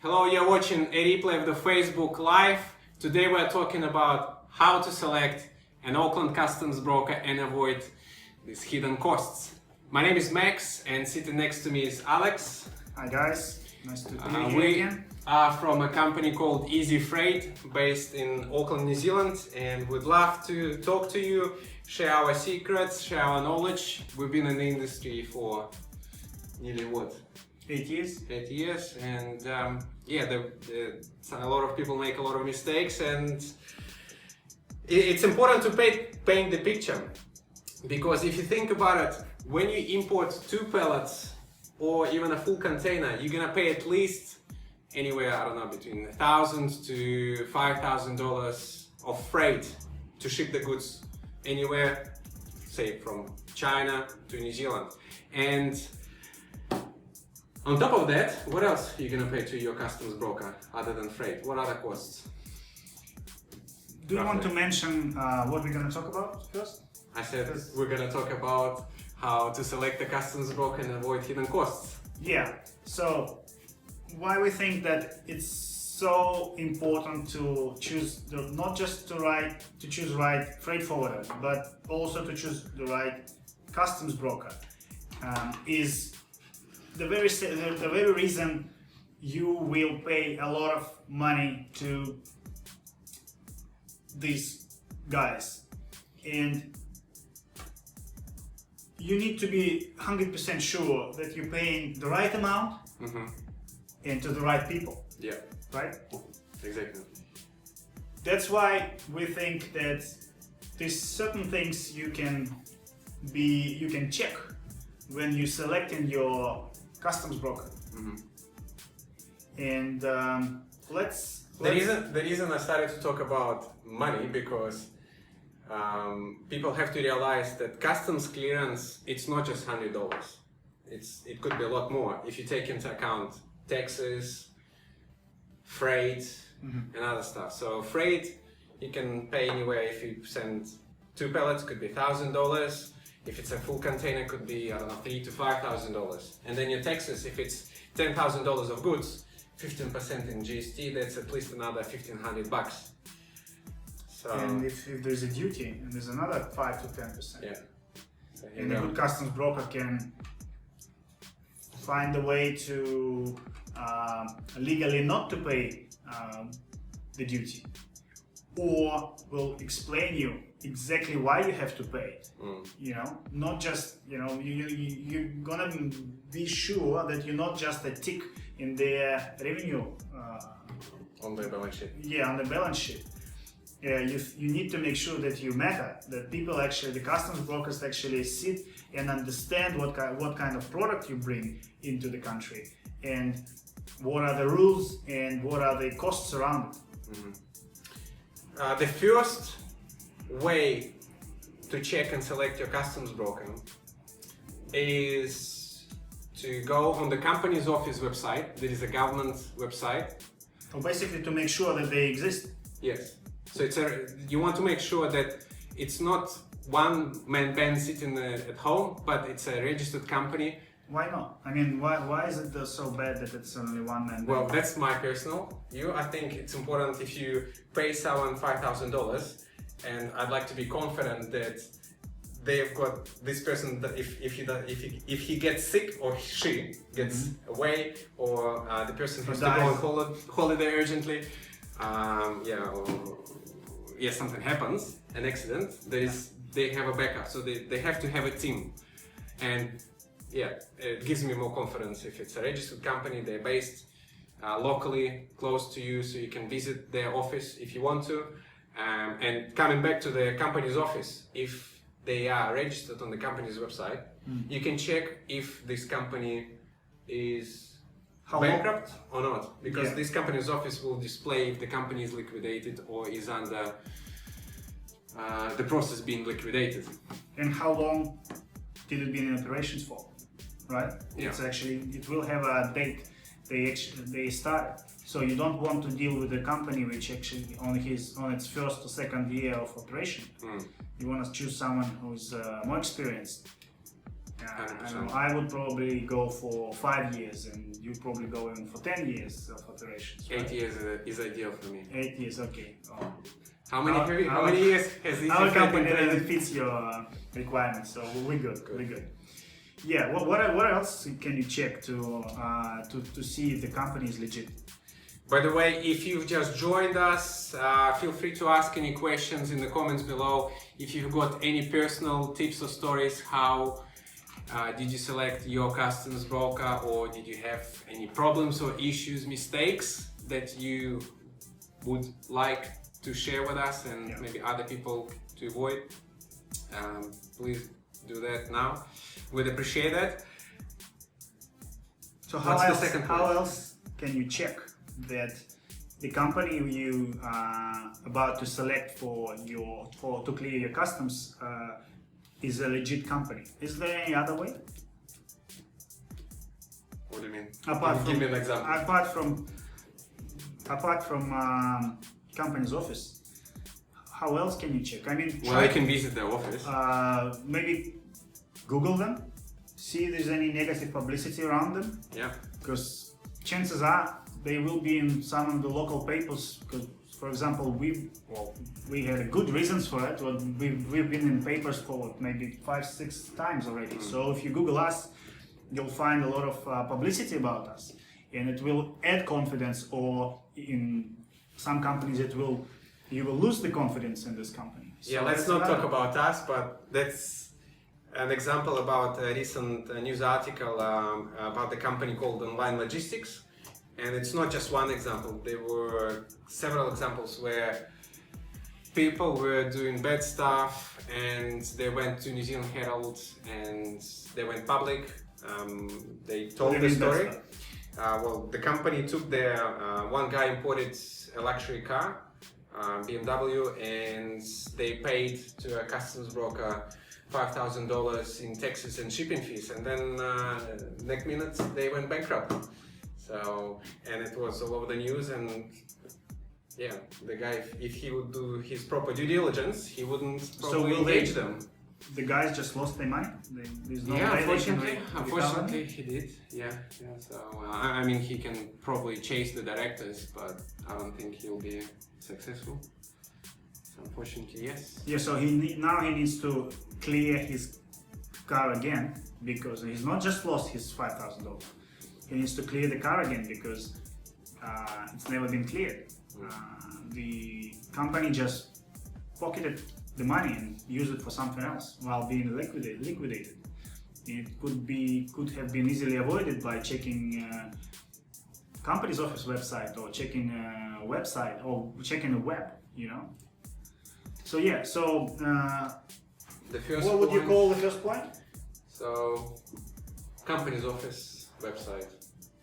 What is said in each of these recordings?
Hello, you're watching a replay of the Facebook Live. Today we're talking about how to select an Auckland customs broker and avoid these hidden costs. My name is Max and sitting next to me is Alex. Hi guys, nice to be here We again. are from a company called Easy Freight based in Auckland, New Zealand, and we'd love to talk to you, share our secrets, share our knowledge. We've been in the industry for nearly what? 8 years. 8 years, and yeah, a lot of people make a lot of mistakes, and it's important to paint the picture, because if you think about it, when you import 2 pallets or even a full container, you're gonna pay at least anywhere, I don't know, between $1,000 to $5,000 of freight to ship the goods anywhere, say from China to New Zealand. And on top of that, what else are you going to pay to your customs broker other than freight? What other costs? Do you want to mention what we're going to talk about first? I said we're going to talk about how to select a customs broker and avoid hidden costs. Yeah, so why we think that it's so important to choose, not just to choose right freight forwarder, but also to choose the right customs broker is the very reason you will pay a lot of money to these guys, and you need to be 100% sure that you're paying the right amount and to the right people. Yeah, right? Exactly. That's why we think that there's certain things you can check when you're selecting your customs broker. And the reason I started to talk about money, because people have to realize that customs clearance, it's not just $100. It could be a lot more if you take into account taxes, freight, and other stuff. So freight, you can pay anywhere. If you send 2 pallets, could be $1,000. If it's a full container, could be, I don't know, $3,000 to $5,000. And then your taxes, if it's $10,000 of goods, 15% in GST, that's at least another $1,500. So, and if there's a duty, and there's another 5 to 10%. Yeah. So and a good customs broker can find a way to legally not to pay the duty, or will explain you exactly why you have to pay it. You know, not just, you're gonna be sure that you're not just a tick in their revenue on the balance sheet. Yeah, on the balance sheet. You need to make sure that you matter, that people actually, the customs brokers actually sit and understand what kind of product you bring into the country, and what are the rules and what are the costs around it. The first way to check and select your customs broker is to go on the company's office website. There is a government website. So basically to make sure that they exist. Yes. So you want to make sure that it's not one-man band sitting at home, but it's a registered company. Why not? I mean, why is it so bad that it's only one man? Well, that's my personal view. I think it's important if you pay someone $5,000, and I'd like to be confident that they've got this person, that if he gets sick or she gets away, or the person has to go on holiday urgently, something happens, an accident, they have a backup, so they have to have a team. And yeah, it gives me more confidence if it's a registered company, they're based locally, close to you, so you can visit their office if you want to. And coming back to the company's office, if they are registered on the company's website, you can check if this company is bankrupt or not, because this company's office will display if the company is liquidated or is under the process being liquidated. And how long did it be in operations for, right? Yeah. It's actually, it will have a date they started. So you don't want to deal with a company which actually on its first or second year of operation. You want to choose someone who's more experienced. I know, I would probably go for 5 years, and you probably go in for 10 years of operations. Right? 8 years is ideal for me. 8 years, okay. Oh. How many years has this Our effect company been? fits your requirements, so we're good. We're good. Yeah. What else can you check to see if the company is legit? By the way, if you've just joined us, feel free to ask any questions in the comments below. If you've got any personal tips or stories, how did you select your customs broker, or did you have any problems or issues, mistakes that you would like to share with us and maybe other people to avoid, please do that now. We'd appreciate that. So how else can you check that the company you are about to select to clear your customs is a legit company? Is there any other way? What do you mean? Give me an example. Apart from company's office, how else can you check? I mean, well, I can visit their office. Maybe Google them, see if there's any negative publicity around them. Yeah. Because chances are they will be in some of the local papers. Because, for example, we had good reasons for it. We've been in papers for maybe 5-6 times already. So if you Google us, you'll find a lot of publicity about us, and it will add confidence. Or in some companies, you will lose the confidence in this company. So yeah, let's not talk about us, but that's an example about a recent news article about the company called Online Logistics. And it's not just one example, there were several examples where people were doing bad stuff and they went to New Zealand Herald and they went public. They told the story. Well, the company took their, one guy imported a luxury car, BMW, and they paid to a customs broker $5,000 in taxes and shipping fees, and then next minute they went bankrupt. So, and it was all over the news, and yeah, the guy, if he would do his proper due diligence, he wouldn't probably engage them. The guys just lost their money? There's no yeah, way unfortunately he did. Yeah. So, I mean, he can probably chase the directors, but I don't think he'll be successful. So, unfortunately, yes. Yeah, so now he needs to clear his car again, because he's not just lost his $5,000. He needs to clear the car again because it's never been cleared. The company just pocketed the money and used it for something else while being liquidated. It could have been easily avoided by checking company's office website, or checking a website, or checking the web, you know. So yeah, so the first what would you call the first point? So, company's office website.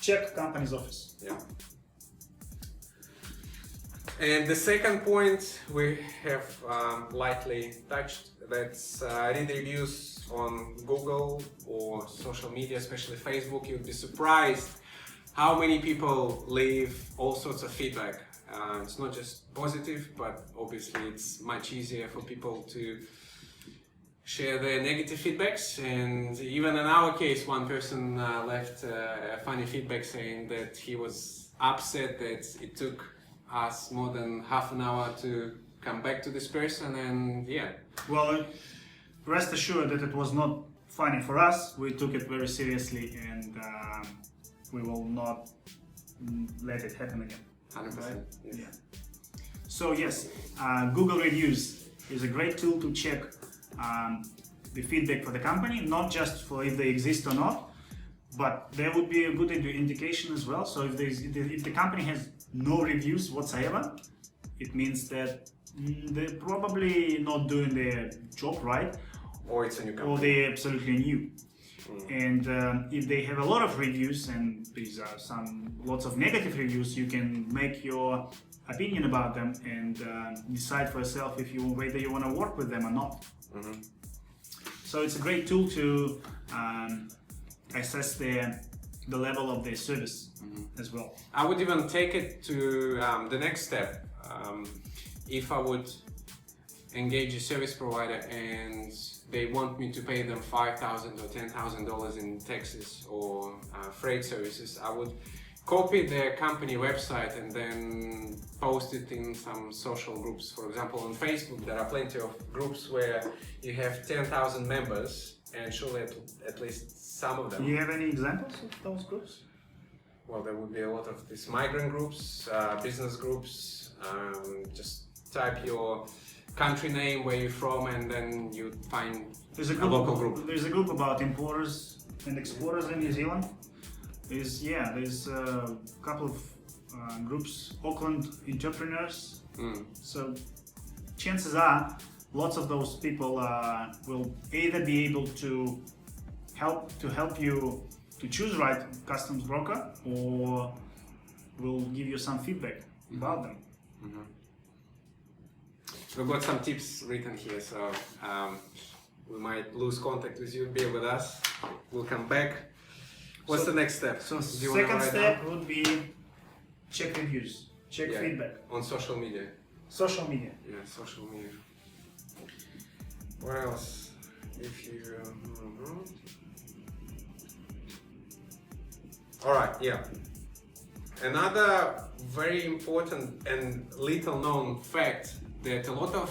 Check company's office. Yeah. And the second point we have lightly touched, that's read reviews on Google or social media, especially Facebook. You'd be surprised how many people leave all sorts of feedback. It's not just positive, but obviously it's much easier for people to share their negative feedbacks. And even in our case, one person left a funny feedback saying that he was upset that it took us more than half an hour to come back to this person, and yeah. Well, rest assured that it was not funny for us. We took it very seriously, and we will not let it happen again. 100%. Right? Yes. Yeah. So yes, Google reviews is a great tool to check the feedback for the company, not just for if they exist or not, but there would be a good indication as well. So if the company has no reviews whatsoever, it means that they're probably not doing their job right, or it's a new company, or they're absolutely new. And if they have a lot of reviews, and these are lots of negative reviews, you can make your opinion about them and decide for yourself whether you want to work with them or not. So it's a great tool to assess the level of their service as well. I would even take it to the next step. If I would engage a service provider and they want me to pay them $5,000 or $10,000 in taxes or freight services, I would copy their company website and then post it in some social groups. For example, on Facebook, there are plenty of groups where you have 10,000 members, and surely at least some of them. Do you have any examples of those groups? Well, there would be a lot of these migrant groups, business groups. Just type your country name, where you're from, and then you find a local group. There's a group about importers and exporters in New Zealand. There's a couple of groups, Auckland entrepreneurs. So chances are lots of those people will either be able to help you to choose right customs broker, or will give you some feedback about them. We've got some tips written here, so we might lose contact with you. Bear with us. We'll come back. What's the next step? So second step would be check reviews, check feedback. On social media. Social media. Yeah, social media. What else? If you... Alright, yeah. Another very important and little known fact that a lot of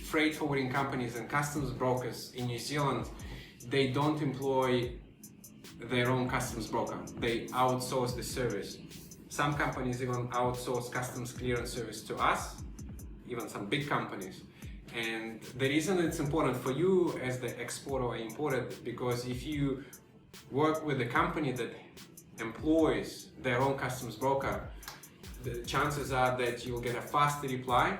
freight forwarding companies and customs brokers in New Zealand, they don't employ their own customs broker. They outsource the service. Some companies even outsource customs clearance service to us, even some big companies. And the reason it's important for you as the exporter or importer, because if you work with a company that employs their own customs broker, the chances are that you'll get a faster reply,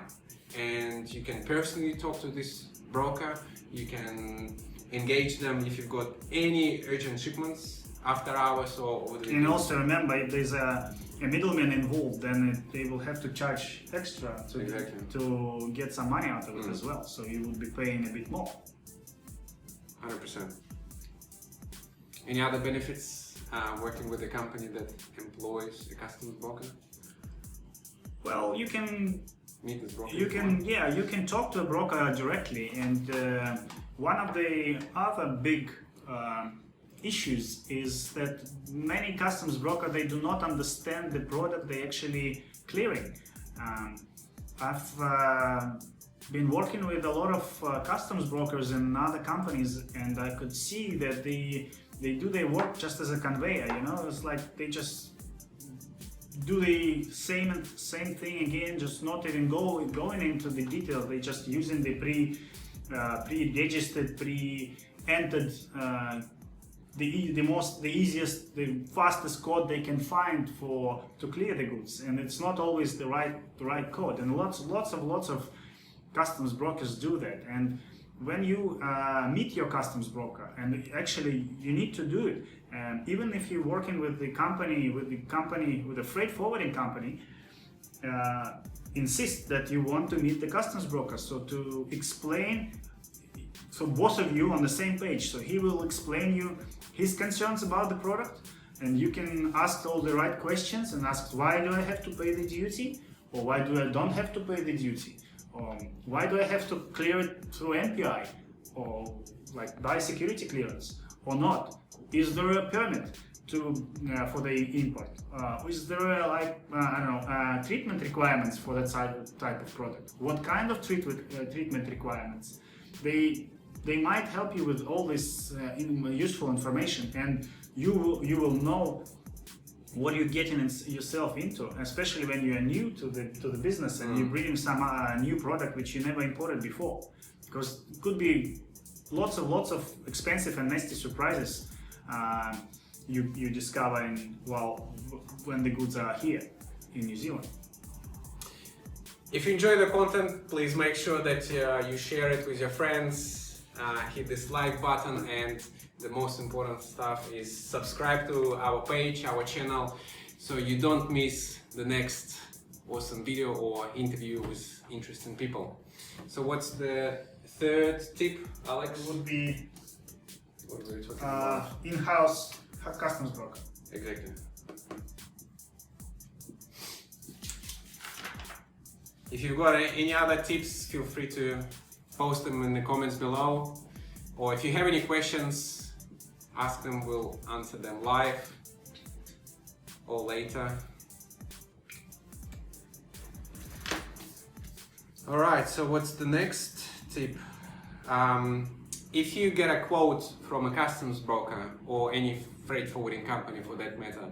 and you can personally talk to this broker. You can engage them if you've got any urgent shipments after hours or and also remember, if there's a middleman involved, then they will have to charge extra to get some money out of it as well. So you will be paying a bit more. 100%. Any other benefits working with a company that employs a customs broker? Well, you can meet this broker. You can talk to a broker directly, and one of the other big issues is that many customs brokers, they do not understand the product they actually clearing. I've been working with a lot of customs brokers and other companies, and I could see that they do their work just as a conveyor. You know, it's like they just do the same thing again, just not even going into the details. They just using the pre-registered, pre-entered, the easiest, the fastest code they can find to clear the goods, and it's not always the right code. And lots of customs brokers do that. And when you meet your customs broker, and actually you need to do it, even if you're working with a freight forwarding company, insist that you want to meet the customs broker, so to explain, so both of you on the same page. So he will explain you his concerns about the product, and you can ask all the right questions and ask, why do I have to pay the duty, or why do I don't have to pay the duty, or why do I have to clear it through NPI, or like buy security clearance or not? Is there a permit for the import? Is there treatment requirements for that type of product? What kind of treatment requirements? They might help you with all this useful information, and you will know what you're getting yourself into, especially when you are new to the business and you're bringing some new product which you never imported before, because it could be lots of expensive and nasty surprises you discover when the goods are here in New Zealand. If you enjoy the content, please make sure that you share it with your friends, hit this like button, and the most important stuff is subscribe to our page, our channel, so you don't miss the next awesome video or interview with interesting people. So what's the third tip, Alex? It would be what were we talking about? In-house customs broker. Exactly. If you've got any other tips, feel free to post them in the comments below, or if you have any questions, ask them, we'll answer them live or later. Alright, so what's the next tip? If you get a quote from a customs broker or any freight forwarding company for that matter,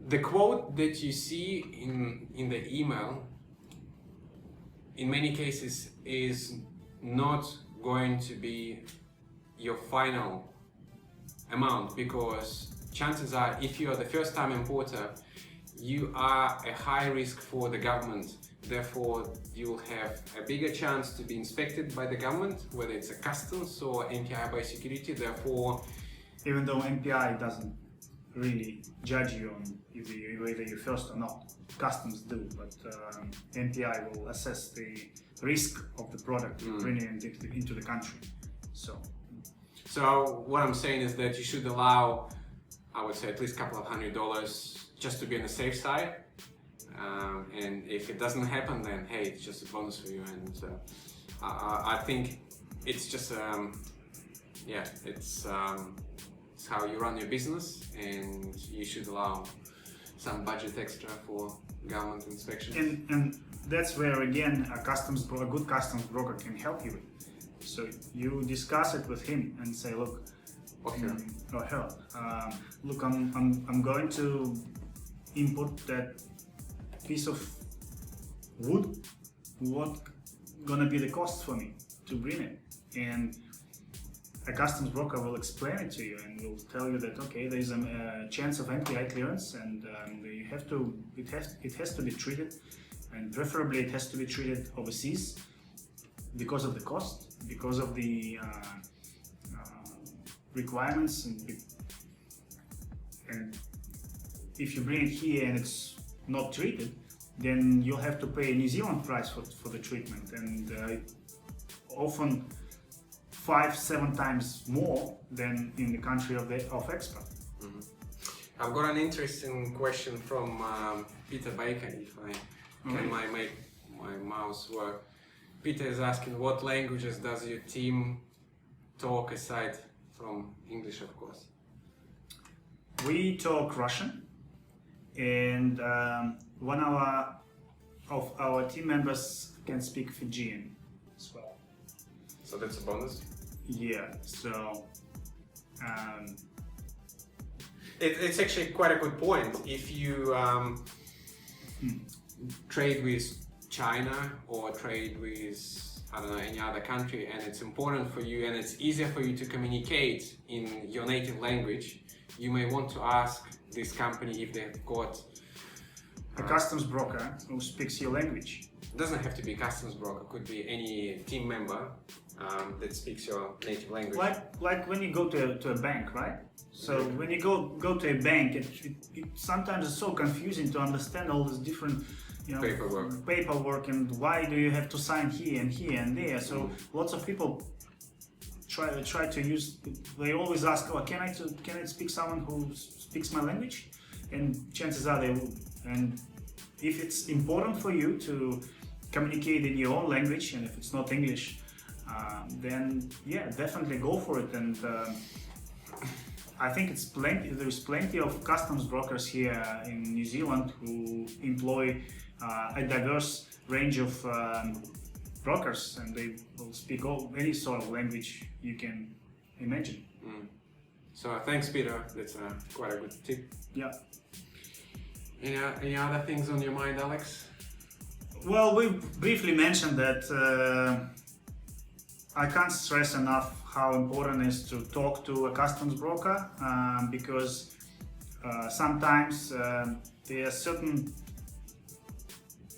the quote that you see in the email in many cases is not going to be your final amount, because chances are, if you are the first time importer, you are a high risk for the government. Therefore, you'll have a bigger chance to be inspected by the government, whether it's a customs or MPI biosecurity. Therefore, even though MPI doesn't really judge you on whether you're first or not, customs do, but MPI will assess the risk of the product you're bringing into the country. So what I'm saying is that you should allow, I would say, at least a couple of $100 just to be on the safe side. And if it doesn't happen, then hey, it's just a bonus for you. And I think it's just, yeah, it's how you run your business, and you should allow some budget extra for government inspections. And that's where again a good customs broker can help you with. So you discuss it with him and say, look, or her, look, I'm going to input that piece of wood. What gonna be the cost for me to bring it? And a customs broker will explain it to you and will tell you that okay, there is a chance of MPI clearance, and you have to. It has to be treated, and preferably it has to be treated overseas because of the cost, because of the requirements, and if you bring it here and it's not treated, then you'll have to pay a New Zealand price for the treatment, and often 5-7 times more than in the country of export. Mm-hmm. I've got an interesting question from Peter Baker, if I can make my mouse work. Peter is asking, what languages does your team talk aside from English, of course? We talk Russian, and one of our team members can speak Fijian as well. So that's a bonus? Yeah, so it's actually quite a good point. If you trade with China or trade with, I don't know, any other country, and it's important for you and it's easier for you to communicate in your native language, you may want to ask this company if they've got a customs broker who speaks your language. It doesn't have to be a customs broker, could be any team member that speaks your native language. Like when you go to a bank, right? So when you go to a bank, it sometimes is so confusing to understand all these different paperwork, and why do you have to sign here and there. So lots of people try to use. They always ask, "Oh, can I speak someone who speaks my language?" And chances are they will. And if it's important for you to communicate in your own language, and if it's not English, then yeah, definitely go for it. And I think there's plenty of customs brokers here in New Zealand who employ a diverse range of brokers, and they will speak any sort of language you can imagine. So thanks, Peter. That's quite a good tip. Yeah. Any other things on your mind, Alex? Well, we briefly mentioned that I can't stress enough how important it is to talk to a customs broker, because sometimes there are certain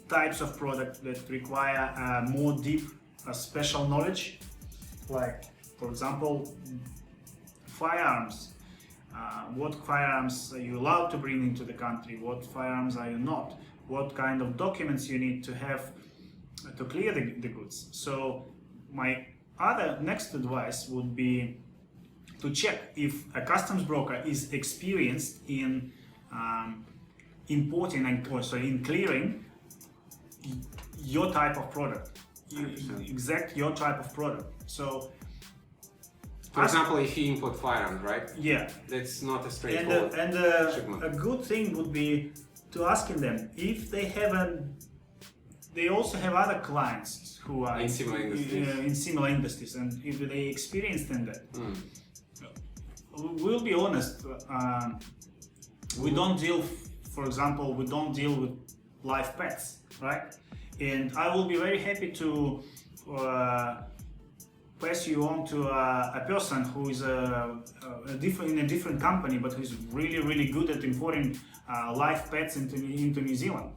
types of product that require more deep special knowledge, like, for example, firearms. What firearms are you allowed to bring into the country? What firearms are you not? What kind of documents you need to have to clear the goods? So my next advice would be to check if a customs broker is experienced in importing in clearing your type of product. Exact your type of product. So, for example, if you import firearms, right? Yeah. That's not a straightforward shipment. A good thing would be to asking them if they have they also have other clients who are in similar industries, and if they experienced in that. We'll be honest. We don't deal, for example, we don't deal with live pets, right? And I will be very happy to pass you on to a person who is in a different company, but who's really good at importing live pets into New Zealand.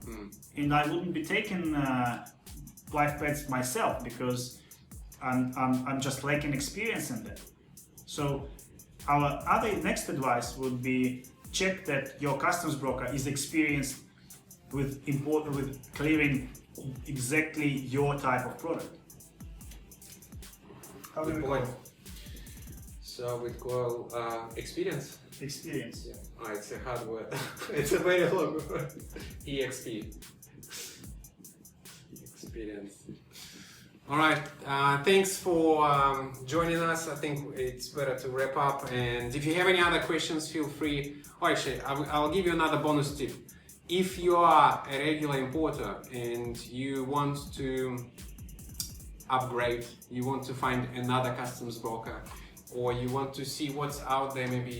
And I wouldn't be taking live pets myself because I'm just lacking experience in that. So our next advice would be check that your customs broker is experienced with clearing exactly your type of product. How do we call it? So we call experience. Experience. Yeah. Oh, it's a hard word. It's a very long word. EXP. Experience. All right. Thanks for joining us. I think it's better to wrap up. And if you have any other questions, feel free. Oh, actually, I'll give you another bonus tip. If you are a regular importer and you want to upgrade, you want to find another customs broker, or you want to see what's out there, maybe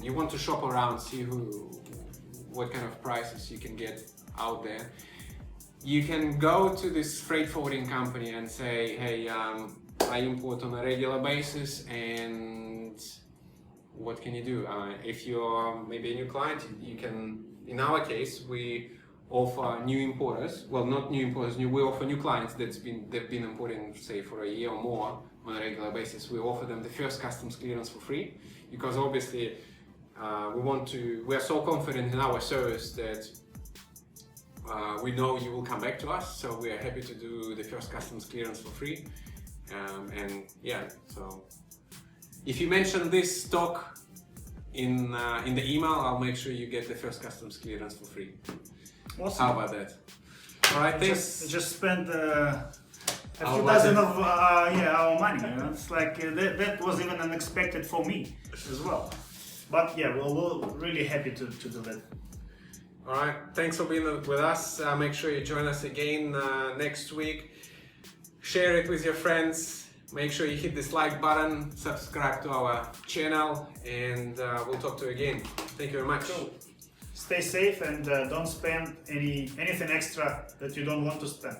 you want to shop around, see what kind of prices you can get out there. You can go to this freight forwarding company and say, hey, I import on a regular basis, and what can you do? If you're maybe a new client, you can, in our case, we offer new importers, well, not new importers, we offer new clients they've been importing, say, for a year or more on a regular basis. We offer them the first customs clearance for free, because obviously we are so confident in our service that we know you will come back to us, so we are happy to do the first customs clearance for free. And yeah, so if you mention this stock in the email, I'll make sure you get the first customs clearance for free. Awesome. How about that? All right, thanks. Just spent a few dozen of our money. You know? It's like that was even unexpected for me as well. But yeah, we're really happy to do that. All right, thanks for being with us. Make sure you join us again next week. Share it with your friends. Make sure you hit this like button, subscribe to our channel, and we'll talk to you again. Thank you very much. Cool. Stay safe and don't spend anything extra that you don't want to spend.